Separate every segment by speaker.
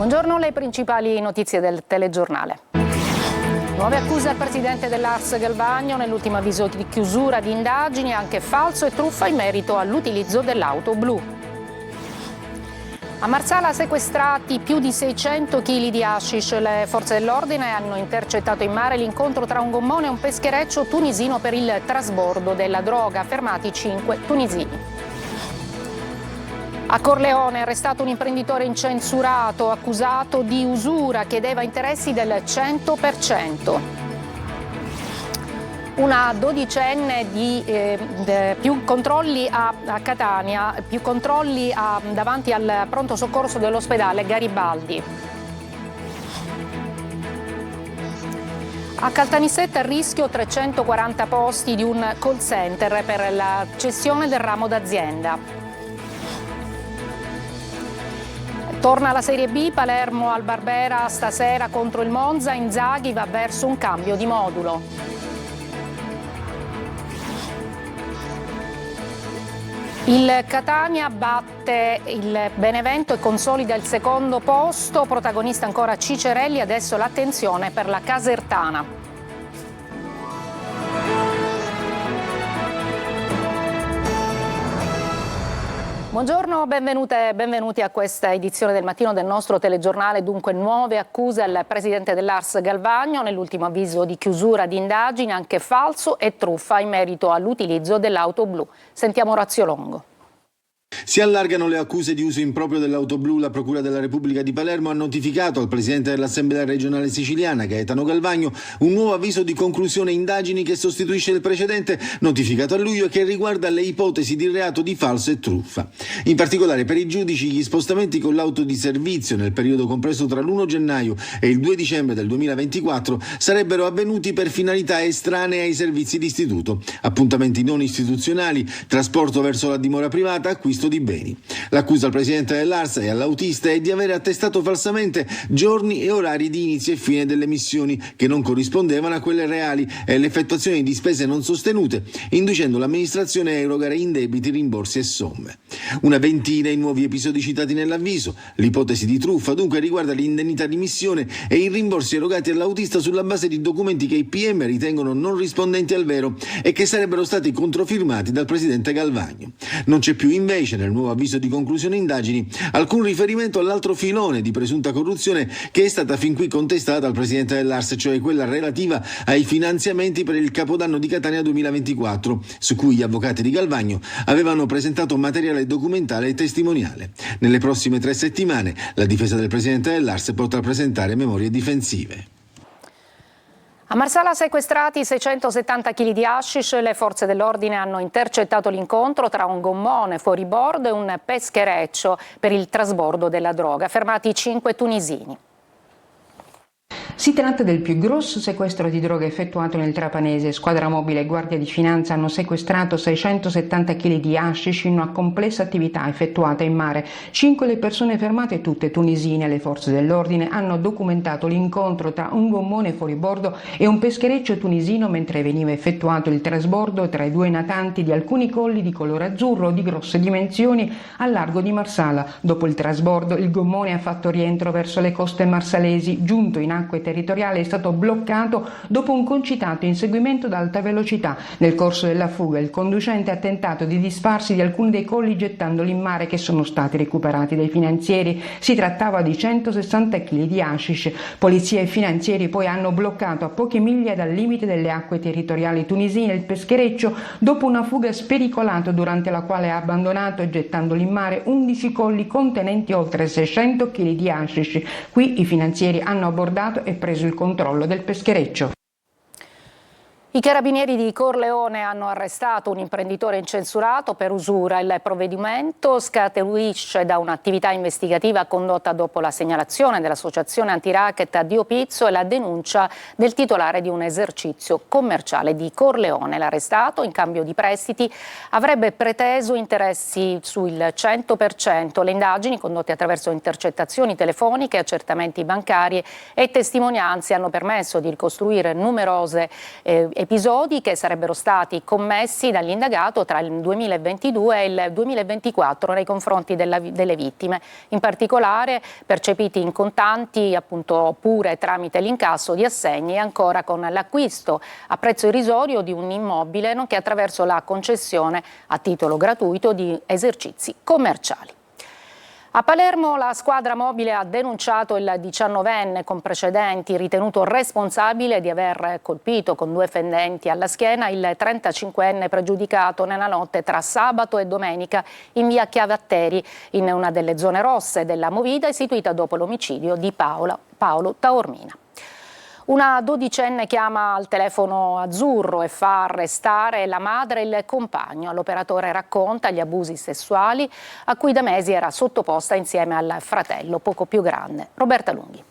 Speaker 1: Buongiorno, le principali notizie del telegiornale. Nuove accuse al presidente dell'ARS Galvagno nell'ultimo avviso di chiusura di indagini, anche falso e truffa in merito all'utilizzo dell'auto blu. A Marsala sequestrati più di 600 kg di hashish. Le forze dell'ordine hanno intercettato in mare l'incontro tra un gommone e un peschereccio tunisino per il trasbordo della droga. Fermati 5 tunisini. A Corleone arrestato un imprenditore incensurato, accusato di usura, chiedeva interessi del 100%. Una dodicenne più controlli a Catania, più controlli davanti al pronto soccorso dell'ospedale Garibaldi. A Caltanissetta a rischio 340 posti di un call center per la cessione del ramo d'azienda. Torna alla Serie B, Palermo al Barbera stasera contro il Monza, Inzaghi va verso un cambio di modulo. Il Catania batte il Benevento e consolida il secondo posto, protagonista ancora Cicerelli, adesso l'attenzione per la Casertana. Buongiorno, benvenute e benvenuti a questa edizione del mattino del nostro telegiornale. Dunque, nuove accuse al presidente dell'ARS Galvagno nell'ultimo avviso di chiusura di indagini, anche falso e truffa in merito all'utilizzo dell'auto blu. Sentiamo Orazio Longo.
Speaker 2: Si allargano le accuse di uso improprio dell'auto blu. La Procura della Repubblica di Palermo ha notificato al presidente dell'Assemblea regionale siciliana, Gaetano Galvagno, un nuovo avviso di conclusione indagini che sostituisce il precedente notificato a luglio e che riguarda le ipotesi di reato di falso e truffa. In particolare per i giudici gli spostamenti con l'auto di servizio nel periodo compreso tra l'1 gennaio e il 2 dicembre del 2024 sarebbero avvenuti per finalità estranee ai servizi d'istituto, appuntamenti non istituzionali, trasporto verso la dimora privata, acquisto di beni. L'accusa al presidente dell'ARS e all'autista è di aver attestato falsamente giorni e orari di inizio e fine delle missioni che non corrispondevano a quelle reali e l'effettuazione di spese non sostenute, inducendo l'amministrazione a erogare indebiti, rimborsi e somme. Una ventina i nuovi episodi citati nell'avviso. L'ipotesi di truffa dunque riguarda l'indennità di missione e i rimborsi erogati all'autista sulla base di documenti che i PM ritengono non rispondenti al vero e che sarebbero stati controfirmati dal presidente Galvagno. Non c'è più invece nel nuovo avviso di conclusione indagini alcun riferimento all'altro filone di presunta corruzione che è stata fin qui contestata al presidente dell'ARS, cioè quella relativa ai finanziamenti per il Capodanno di Catania 2024, su cui gli avvocati di Galvagno avevano presentato materiale documentale e testimoniale. Nelle prossime 3 settimane la difesa del presidente dell'ARS potrà presentare memorie difensive.
Speaker 1: A Marsala sequestrati 670 kg di hashish. Le forze dell'ordine hanno intercettato l'incontro tra un gommone fuoribordo e un peschereccio per il trasbordo della droga. Fermati 5 tunisini.
Speaker 3: Si tratta del più grosso sequestro di droga effettuato nel Trapanese. Squadra mobile e Guardia di Finanza hanno sequestrato 670 kg di hashish in una complessa attività effettuata in mare. 5 le persone fermate, tutte tunisine. Le forze dell'ordine hanno documentato l'incontro tra un gommone fuoribordo e un peschereccio tunisino mentre veniva effettuato il trasbordo tra i due natanti di alcuni colli di colore azzurro di grosse dimensioni al largo di Marsala. Dopo il trasbordo il gommone ha fatto rientro verso le coste marsalesi. Giunto in acque territoriale è stato bloccato dopo un concitato inseguimento ad alta velocità. Nel corso della fuga il conducente ha tentato di disfarsi di alcuni dei colli gettandoli in mare, che sono stati recuperati dai finanzieri. Si trattava di 160 kg di hashish. Polizia e finanzieri poi hanno bloccato a poche miglia dal limite delle acque territoriali tunisine il peschereccio dopo una fuga spericolata durante la quale ha abbandonato, gettandoli in mare, 11 colli contenenti oltre 600 kg di hashish. Qui i finanzieri hanno abbordato e preso il controllo del peschereccio.
Speaker 1: I carabinieri di Corleone hanno arrestato un imprenditore incensurato per usura. Il provvedimento scaturisce da un'attività investigativa condotta dopo la segnalazione dell'associazione antiracket a Dio Pizzo e la denuncia del titolare di un esercizio commerciale di Corleone. L'arrestato, in cambio di prestiti, avrebbe preteso interessi sul 100%. Le indagini, condotte attraverso intercettazioni telefoniche, accertamenti bancari e testimonianze, hanno permesso di ricostruire numerose episodi che sarebbero stati commessi dall'indagato tra il 2022 e il 2024 nei confronti delle vittime, in particolare percepiti in contanti, appunto, oppure tramite l'incasso di assegni e ancora con l'acquisto a prezzo irrisorio di un immobile, nonché attraverso la concessione a titolo gratuito di esercizi commerciali. A Palermo la squadra mobile ha denunciato il 19enne con precedenti ritenuto responsabile di aver colpito con 2 fendenti alla schiena il 35enne pregiudicato nella notte tra sabato e domenica in via Chiavatteri, in una delle zone rosse della movida istituita dopo l'omicidio di Paolo Taormina. Una 12enne chiama al telefono azzurro e fa arrestare la madre e il compagno. L'operatore racconta gli abusi sessuali a cui da mesi era sottoposta insieme al fratello poco più grande. Roberta Lunghi.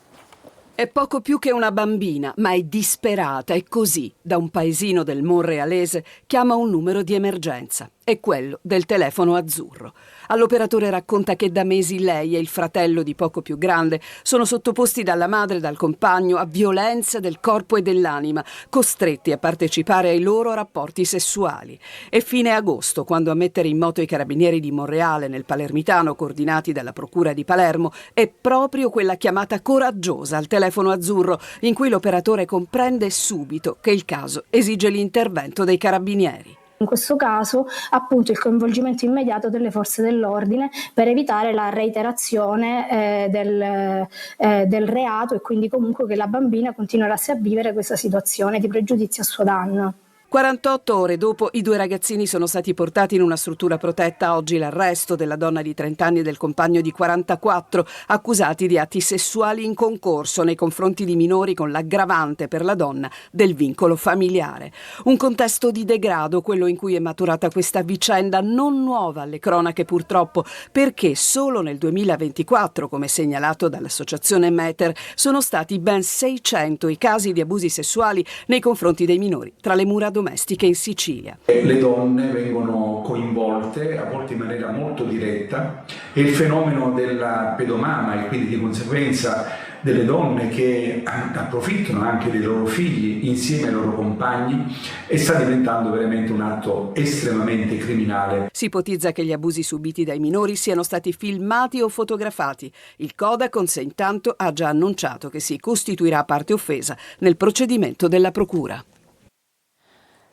Speaker 4: È poco più che una bambina, ma è disperata e così, da un paesino del Monrealese, chiama un numero di emergenza. È quello del telefono azzurro. All'operatore racconta che da mesi lei e il fratello di poco più grande sono sottoposti dalla madre e dal compagno a violenza del corpo e dell'anima, costretti a partecipare ai loro rapporti sessuali. È fine agosto quando a mettere in moto i carabinieri di Monreale nel Palermitano, coordinati dalla procura di Palermo, è proprio quella chiamata coraggiosa al telefono azzurro in cui l'operatore comprende subito che il caso esige l'intervento dei carabinieri.
Speaker 5: In questo caso, appunto, il coinvolgimento immediato delle forze dell'ordine per evitare la reiterazione del reato e quindi comunque che la bambina continuasse a vivere questa situazione di pregiudizio a suo danno.
Speaker 4: 48 ore dopo i 2 ragazzini sono stati portati in una struttura protetta. Oggi l'arresto della donna di 30 anni e del compagno di 44, accusati di atti sessuali in concorso nei confronti di minori, con l'aggravante per la donna del vincolo familiare. Un contesto di degrado, quello in cui è maturata questa vicenda, non nuova alle cronache purtroppo, perché solo nel 2024, come segnalato dall'associazione Meter, sono stati ben 600 i casi di abusi sessuali nei confronti dei minori tra le mura domestiche in Sicilia.
Speaker 6: Le donne vengono coinvolte, a volte in maniera molto diretta, e il fenomeno della pedomama e quindi di conseguenza delle donne che approfittano anche dei loro figli insieme ai loro compagni e sta diventando veramente un atto estremamente criminale.
Speaker 4: Si ipotizza che gli abusi subiti dai minori siano stati filmati o fotografati. Il Codacons intanto ha già annunciato che si costituirà parte offesa nel procedimento della procura.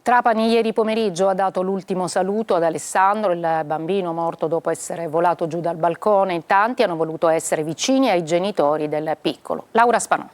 Speaker 1: Trapani ieri pomeriggio ha dato l'ultimo saluto ad Alessandro, il bambino morto dopo essere volato giù dal balcone. In tanti hanno voluto essere vicini ai genitori del piccolo. Laura Spanò.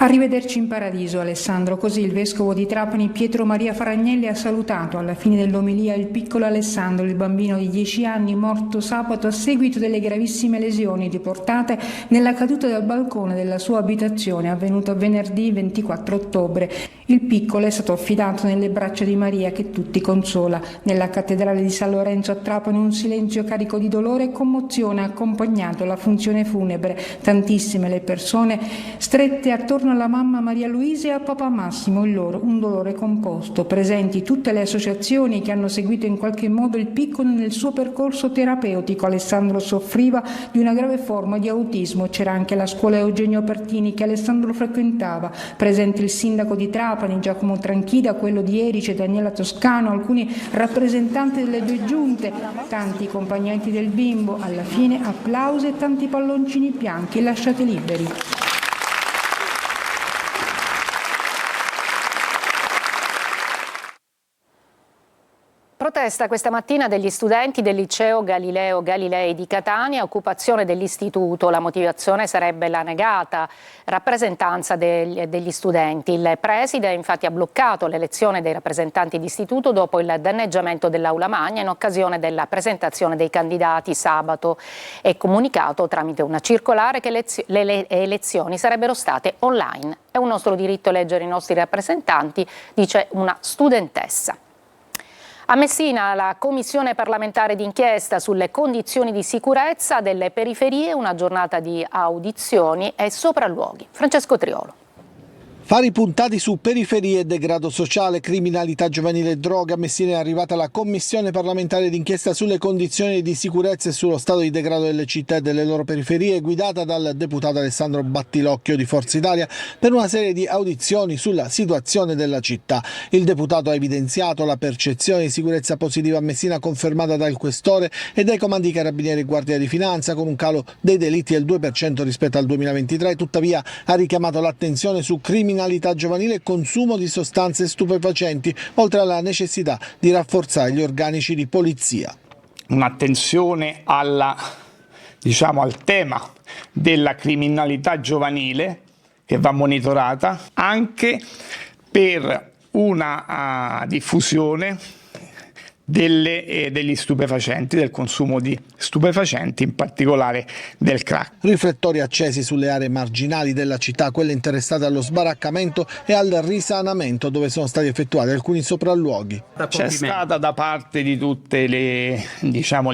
Speaker 3: Arrivederci in paradiso, Alessandro. Così il vescovo di Trapani, Pietro Maria Faragnelli, ha salutato alla fine dell'omelia il piccolo Alessandro, il bambino di 10 anni, morto sabato a seguito delle gravissime lesioni riportate nella caduta dal balcone della sua abitazione, avvenuta venerdì 24 ottobre. Il piccolo è stato affidato nelle braccia di Maria, che tutti consola. Nella cattedrale di San Lorenzo a Trapani un silenzio carico di dolore e commozione ha accompagnato la funzione funebre. Tantissime le persone strette attorno alla mamma Maria Luisa e a papà Massimo, il loro un dolore composto. Presenti tutte le associazioni che hanno seguito in qualche modo il piccolo nel suo percorso terapeutico. Alessandro soffriva di una grave forma di autismo. C'era anche la scuola Eugenio Pertini che Alessandro frequentava. Presente il sindaco di Trapani Giacomo Tranchida, quello di Erice Daniela Toscano, alcuni rappresentanti delle 2 giunte, tanti accompagnanti del bimbo. Alla fine applausi e tanti palloncini bianchi lasciati liberi.
Speaker 1: Protesta questa mattina degli studenti del liceo Galileo Galilei di Catania, occupazione dell'istituto. La motivazione sarebbe la negata rappresentanza degli studenti. Il preside infatti ha bloccato l'elezione dei rappresentanti d'istituto dopo il danneggiamento dell'aula magna in occasione della presentazione dei candidati sabato. È comunicato tramite una circolare che le elezioni sarebbero state online. È un nostro diritto eleggere i nostri rappresentanti, dice una studentessa. A Messina la Commissione parlamentare d'inchiesta sulle condizioni di sicurezza delle periferie, una giornata di audizioni e sopralluoghi. Francesco Triolo.
Speaker 2: Fari puntati su periferie e degrado sociale, criminalità giovanile e droga. A Messina è arrivata la commissione parlamentare d'inchiesta sulle condizioni di sicurezza e sullo stato di degrado delle città e delle loro periferie, guidata dal deputato Alessandro Battilocchio di Forza Italia per una serie di audizioni sulla situazione della città. Il deputato ha evidenziato la percezione di sicurezza positiva a Messina confermata dal questore e dai comandi carabinieri e guardia di finanza, con un calo dei delitti del 2% rispetto al 2023. Tuttavia ha richiamato l'attenzione su criminalità giovanile e consumo di sostanze stupefacenti, oltre alla necessità di rafforzare gli organici di polizia.
Speaker 7: Un'attenzione al tema della criminalità giovanile che va monitorata anche per una diffusione degli stupefacenti, del consumo di stupefacenti, in particolare del crack.
Speaker 2: Riflettori accesi sulle aree marginali della città, quelle interessate allo sbaraccamento e al risanamento, dove sono stati effettuati alcuni sopralluoghi.
Speaker 7: C'è stata da parte di tutte gli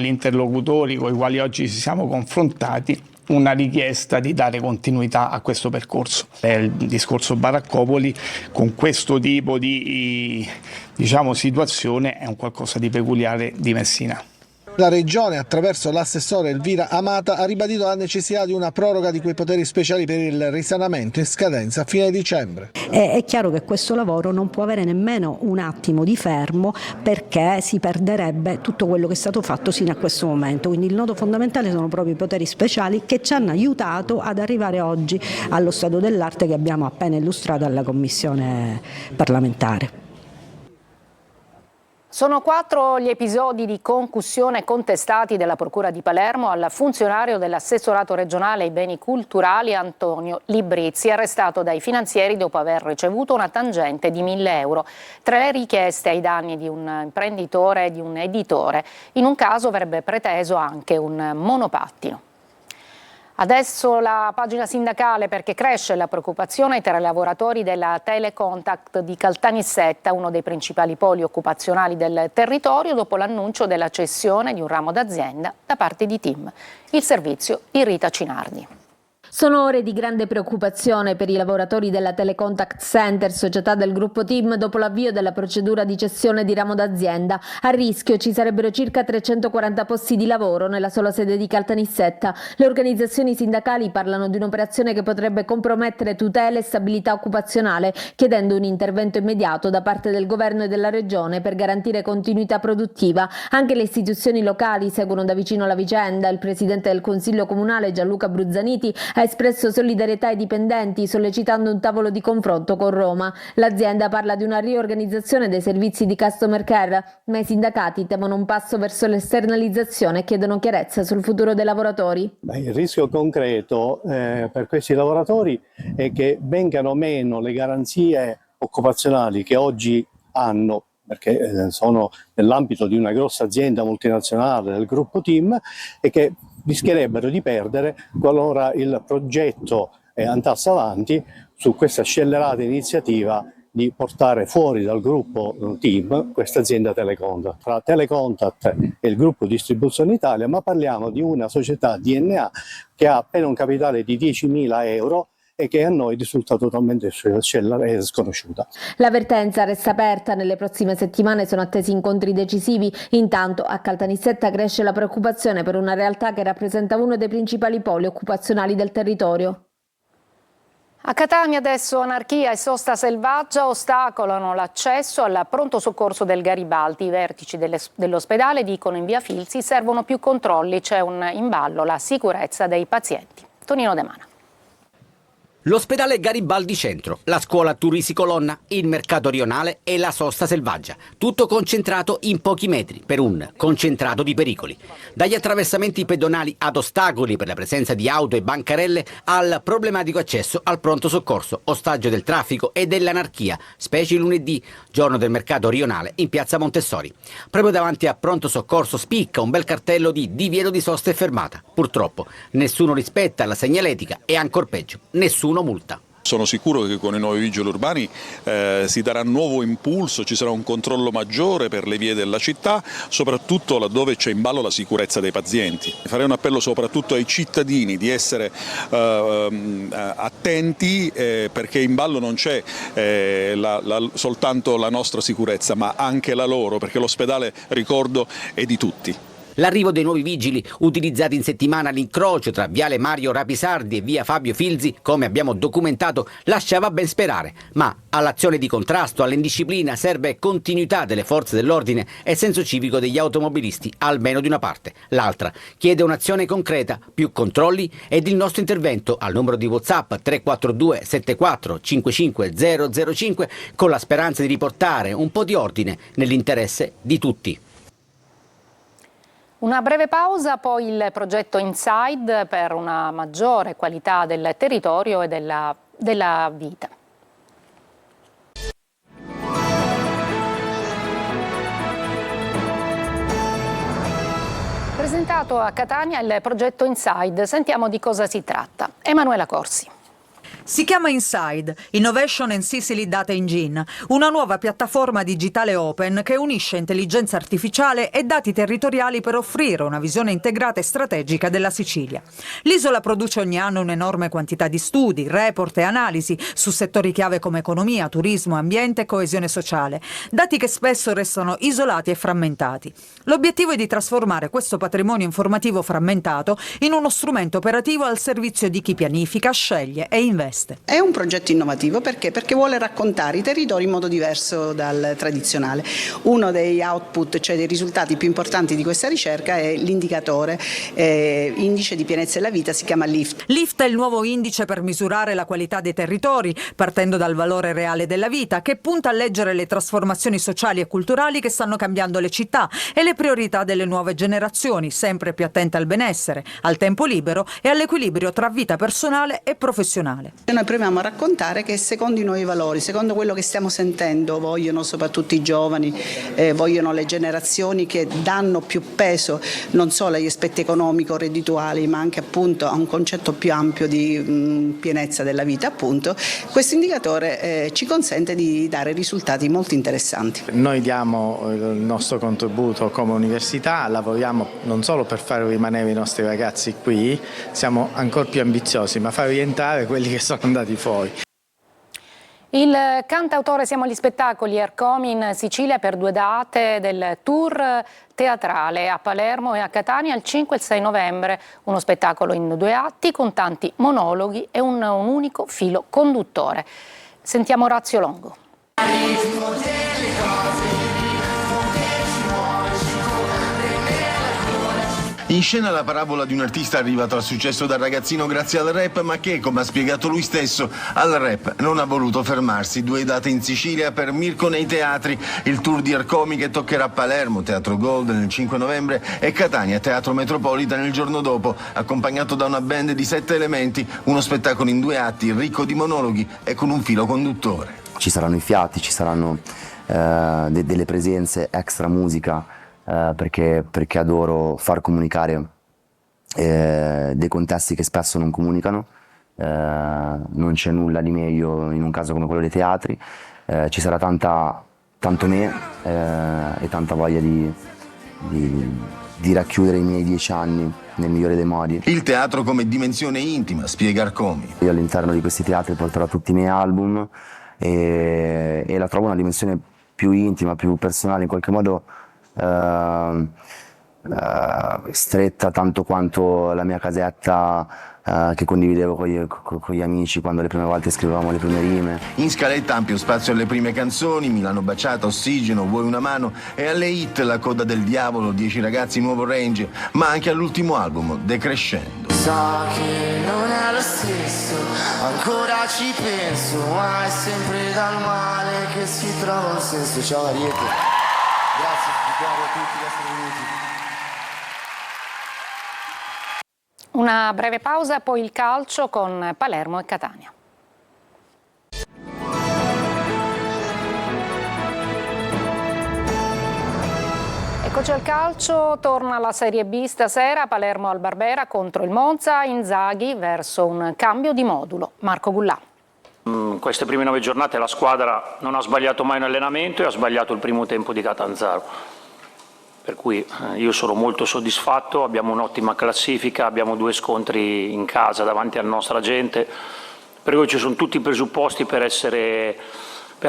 Speaker 7: interlocutori con i quali oggi ci siamo confrontati una richiesta di dare continuità a questo percorso. Il discorso baraccopoli con questo tipo di situazione è un qualcosa di peculiare di Messina.
Speaker 2: La Regione, attraverso l'assessore Elvira Amata, ha ribadito la necessità di una proroga di quei poteri speciali per il risanamento in scadenza a fine dicembre.
Speaker 8: È chiaro che questo lavoro non può avere nemmeno un attimo di fermo, perché si perderebbe tutto quello che è stato fatto sino a questo momento. Quindi il nodo fondamentale sono proprio i poteri speciali che ci hanno aiutato ad arrivare oggi allo stato dell'arte che abbiamo appena illustrato alla Commissione parlamentare.
Speaker 1: Sono 4 gli episodi di concussione contestati dalla Procura di Palermo al funzionario dell'assessorato regionale ai beni culturali Antonio Librizzi, arrestato dai finanzieri dopo aver ricevuto una tangente di 1.000 euro. Tra le richieste ai danni di un imprenditore e di un editore, in un caso avrebbe preteso anche un monopattino. Adesso la pagina sindacale, perché cresce la preoccupazione tra i lavoratori della Telecontact di Caltanissetta, uno dei principali poli occupazionali del territorio, dopo l'annuncio della cessione di un ramo d'azienda da parte di TIM. Il servizio di Rita Cinardi.
Speaker 9: Sono ore di grande preoccupazione per i lavoratori della Telecontact Center, società del gruppo TIM, dopo l'avvio della procedura di cessione di ramo d'azienda. A rischio ci sarebbero circa 340 posti di lavoro nella sola sede di Caltanissetta. Le organizzazioni sindacali parlano di un'operazione che potrebbe compromettere tutele e stabilità occupazionale, chiedendo un intervento immediato da parte del governo e della regione per garantire continuità produttiva. Anche le istituzioni locali seguono da vicino la vicenda. Il presidente del Consiglio Comunale, Gianluca Bruzzaniti, ha espresso solidarietà ai dipendenti, sollecitando un tavolo di confronto con Roma. L'azienda parla di una riorganizzazione dei servizi di customer care, ma i sindacati temono un passo verso l'esternalizzazione e chiedono chiarezza sul futuro dei lavoratori.
Speaker 10: Il rischio concreto per questi lavoratori è che vengano meno le garanzie occupazionali che oggi hanno, perché sono nell'ambito di una grossa azienda multinazionale del gruppo TIM, e che rischierebbero di perdere qualora il progetto andasse avanti su questa scellerata iniziativa di portare fuori dal gruppo TIM questa azienda Telecontact. Tra Telecontact e il gruppo Distribuzione Italia, ma parliamo di una società DNA che ha appena un capitale di 10.000 euro e che a noi risulta totalmente sconosciuta.
Speaker 9: L'avvertenza resta aperta, nelle prossime settimane sono attesi incontri decisivi. Intanto a Caltanissetta cresce la preoccupazione per una realtà che rappresenta uno dei principali poli occupazionali del territorio.
Speaker 1: A Catania adesso anarchia e sosta selvaggia ostacolano l'accesso al pronto soccorso del Garibaldi. I vertici dell'ospedale dicono in via Filzi servono più controlli, c'è in ballo la sicurezza dei pazienti. Tonino De Mana.
Speaker 11: L'ospedale Garibaldi Centro, la scuola Turrisi Colonna, il mercato rionale e la sosta selvaggia. Tutto concentrato in pochi metri per un concentrato di pericoli. Dagli attraversamenti pedonali ad ostacoli per la presenza di auto e bancarelle al problematico accesso al pronto soccorso, ostaggio del traffico e dell'anarchia, specie lunedì, giorno del mercato rionale in piazza Montessori. Proprio davanti a pronto soccorso spicca un bel cartello di divieto di sosta e fermata. Purtroppo nessuno rispetta la segnaletica e ancor peggio, nessuno multa.
Speaker 12: Sono sicuro che con i nuovi vigili urbani si darà nuovo impulso, ci sarà un controllo maggiore per le vie della città, soprattutto laddove c'è in ballo la sicurezza dei pazienti. Farei un appello soprattutto ai cittadini di essere attenti perché in ballo non c'è soltanto la nostra sicurezza, ma anche la loro, perché l'ospedale, ricordo, è di tutti.
Speaker 11: L'arrivo dei nuovi vigili, utilizzati in settimana all'incrocio tra Viale Mario Rapisardi e Via Fabio Filzi, come abbiamo documentato, lasciava ben sperare. Ma all'azione di contrasto, all'indisciplina, serve continuità delle forze dell'ordine e senso civico degli automobilisti, almeno di una parte. L'altra chiede un'azione concreta, più controlli ed il nostro intervento al numero di WhatsApp 342 74 55 005 con la speranza di riportare un po' di ordine nell'interesse di tutti.
Speaker 1: Una breve pausa, poi il progetto Inside per una maggiore qualità del territorio e della vita. Presentato a Catania il progetto Inside, sentiamo di cosa si tratta. Emanuela Corsi.
Speaker 13: Si chiama Inside, Innovation and Sicily Data Engine, una nuova piattaforma digitale open che unisce intelligenza artificiale e dati territoriali per offrire una visione integrata e strategica della Sicilia. L'isola produce ogni anno un'enorme quantità di studi, report e analisi su settori chiave come economia, turismo, ambiente e coesione sociale, dati che spesso restano isolati e frammentati. L'obiettivo è di trasformare questo patrimonio informativo frammentato in uno strumento operativo al servizio di chi pianifica, sceglie e investe.
Speaker 14: È un progetto innovativo perché vuole raccontare i territori in modo diverso dal tradizionale. Uno dei output, cioè dei risultati più importanti di questa ricerca, è l'indicatore indice di pienezza della vita, si chiama LIFT.
Speaker 13: LIFT è il nuovo indice per misurare la qualità dei territori, partendo dal valore reale della vita, che punta a leggere le trasformazioni sociali e culturali che stanno cambiando le città e le priorità delle nuove generazioni, sempre più attente al benessere, al tempo libero e all'equilibrio tra vita personale e professionale.
Speaker 14: Noi proviamo a raccontare che secondo i nuovi valori, secondo quello che stiamo sentendo, vogliono soprattutto i giovani, vogliono le generazioni che danno più peso non solo agli aspetti economico-reddituali, ma anche appunto a un concetto più ampio di pienezza della vita. Appunto, questo indicatore ci consente di dare risultati molto interessanti.
Speaker 15: Noi diamo il nostro contributo come università, lavoriamo non solo per far rimanere i nostri ragazzi qui, siamo ancora più ambiziosi, ma far rientrare quelli che sono andati fuori.
Speaker 1: Il cantautore Siamo agli spettacoli Ercomi in Sicilia per 2 date del tour teatrale a Palermo e a Catania il 5 e il 6 novembre. Uno spettacolo in 2 atti con tanti monologhi e un unico filo conduttore. Sentiamo Orazio Longo.
Speaker 2: In scena la parabola di un artista arrivato al successo da ragazzino grazie al rap, ma che, come ha spiegato lui stesso, al rap non ha voluto fermarsi. 2 date in Sicilia per Mirko nei teatri, il tour di Ercomi che toccherà Palermo, Teatro Golden il 5 novembre e Catania, Teatro Metropolitan il giorno dopo, accompagnato da una band di 7 elementi, uno spettacolo in 2 atti ricco di monologhi e con un filo conduttore.
Speaker 16: Ci saranno i fiati, ci saranno delle presenze extra musica, perché adoro far comunicare dei contesti che spesso non comunicano, non c'è nulla di meglio in un caso come quello dei teatri, ci sarà tanto me e tanta voglia di racchiudere i miei 10 anni nel migliore dei modi.
Speaker 2: Il teatro come dimensione intima, spiega Ercomi.
Speaker 16: Io all'interno di questi teatri porterò tutti i miei album e la trovo una dimensione più intima, più personale, in qualche modo stretta tanto quanto la mia casetta che condividevo con gli amici quando le prime volte scrivevamo le prime rime.
Speaker 2: In scaletta ampio spazio alle prime canzoni, Milano Baciata, Ossigeno, Vuoi una mano, e alle hit La coda del diavolo, 10 ragazzi, Nuovo Range, ma anche all'ultimo album, Decrescendo.
Speaker 17: So che non è lo stesso, ancora ci penso, ma è sempre dal male che si trova un senso. Ciao Ariete. Grazie a tutti gli esseri venuti.
Speaker 1: Una breve pausa, poi il calcio con Palermo e Catania. Eccoci al calcio, torna la Serie B stasera, Palermo al Barbera contro il Monza, Inzaghi verso un cambio di modulo. Marco Gullà.
Speaker 18: Queste prime 9 giornate la squadra non ha sbagliato mai un allenamento e ha sbagliato il primo tempo di Catanzaro. Per cui io sono molto soddisfatto, abbiamo un'ottima classifica, abbiamo 2 scontri in casa davanti alla nostra gente, per cui ci sono tutti i presupposti per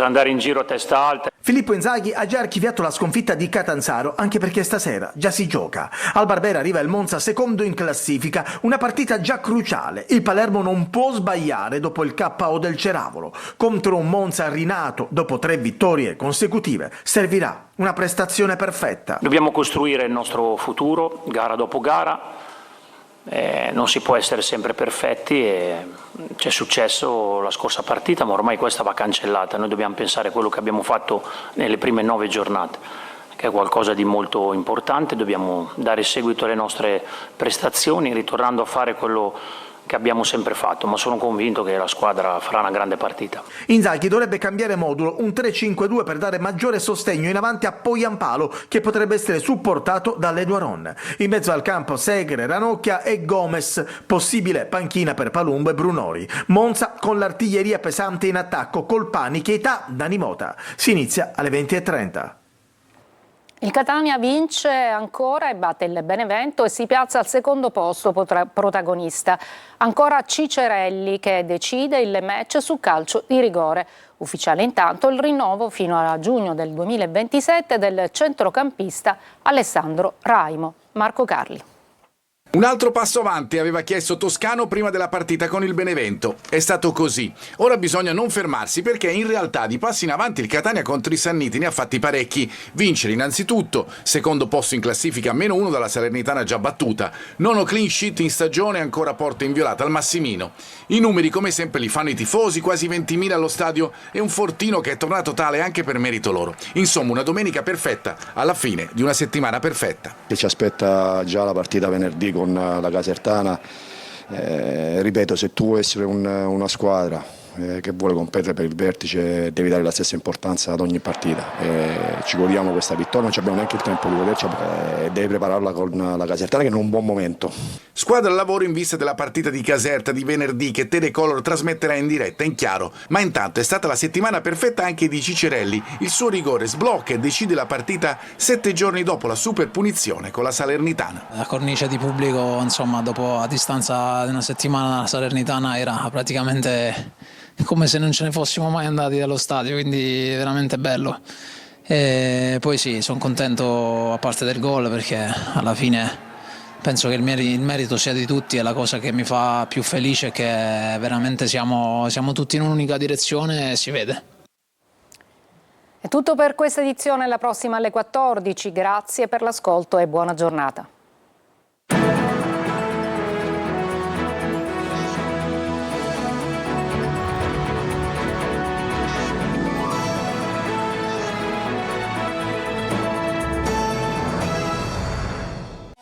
Speaker 18: andare in giro a testa alta.
Speaker 19: Filippo Inzaghi ha già archiviato la sconfitta di Catanzaro, anche perché stasera già si gioca. Al Barbera arriva il Monza secondo in classifica, una partita già cruciale. Il Palermo non può sbagliare dopo il KO del Ceravolo. Contro un Monza rinato dopo 3 vittorie consecutive servirà una prestazione perfetta.
Speaker 18: Dobbiamo costruire il nostro futuro, gara dopo gara. Non si può essere sempre perfetti e c'è successo la scorsa partita, ma ormai questa va cancellata. Noi dobbiamo pensare a quello che abbiamo fatto nelle prime 9 giornate, che è qualcosa di molto importante. Dobbiamo dare seguito alle nostre prestazioni, ritornando a fare quello che abbiamo sempre fatto, ma sono convinto che la squadra farà una grande partita.
Speaker 19: Inzaghi dovrebbe cambiare modulo, un 3-5-2 per dare maggiore sostegno in avanti a Poyampalo, che potrebbe essere supportato dall'Eduaron. In mezzo al campo Segre, Ranocchia e Gomez, possibile panchina per Palumbo e Brunori. Monza con l'artiglieria pesante in attacco, Colpani, Keita, Dani Mota. Si inizia alle 20:30.
Speaker 1: Il Catania vince ancora e batte il Benevento e si piazza al secondo posto protagonista. Ancora Cicerelli che decide il match su calcio di rigore. Ufficiale intanto il rinnovo fino a giugno del 2027 del centrocampista Alessandro Raimo. Marco Carli.
Speaker 20: Un altro passo avanti aveva chiesto Toscano prima della partita con il Benevento. È stato così. Ora bisogna non fermarsi perché in realtà di passi in avanti il Catania contro i Sanniti ne ha fatti parecchi. Vincere innanzitutto, secondo posto in classifica, -1 dalla Salernitana già battuta. Nono clean sheet in stagione, ancora porta inviolata al Massimino. I numeri come sempre li fanno i tifosi, quasi 20.000 allo stadio e un Fortino che è tornato tale anche per merito loro. Insomma una domenica perfetta, alla fine di una settimana perfetta.
Speaker 21: Ci aspetta già la partita venerdì con la Casertana. Ripeto, se tu vuoi essere una squadra che vuole competere per il vertice devi dare la stessa importanza ad ogni partita. Ci godiamo questa vittoria, non abbiamo neanche il tempo di goderci, devi prepararla con la Casertana che è in un buon momento.
Speaker 20: Squadra al lavoro in vista della partita di Caserta di venerdì che Telecolor trasmetterà in diretta in chiaro, ma intanto è stata la settimana perfetta anche di Cicerelli. Il suo rigore sblocca e decide la partita 7 giorni dopo la super punizione con la Salernitana.
Speaker 22: La cornice di pubblico, insomma, dopo a distanza di una settimana la Salernitana era praticamente come se non ce ne fossimo mai andati dallo stadio, quindi veramente bello. E poi sì, sono contento a parte del gol perché alla fine penso che il merito sia di tutti e la cosa che mi fa più felice è che veramente siamo tutti in un'unica direzione e si vede.
Speaker 1: È tutto per questa edizione, la prossima alle 14. Grazie per l'ascolto e buona giornata.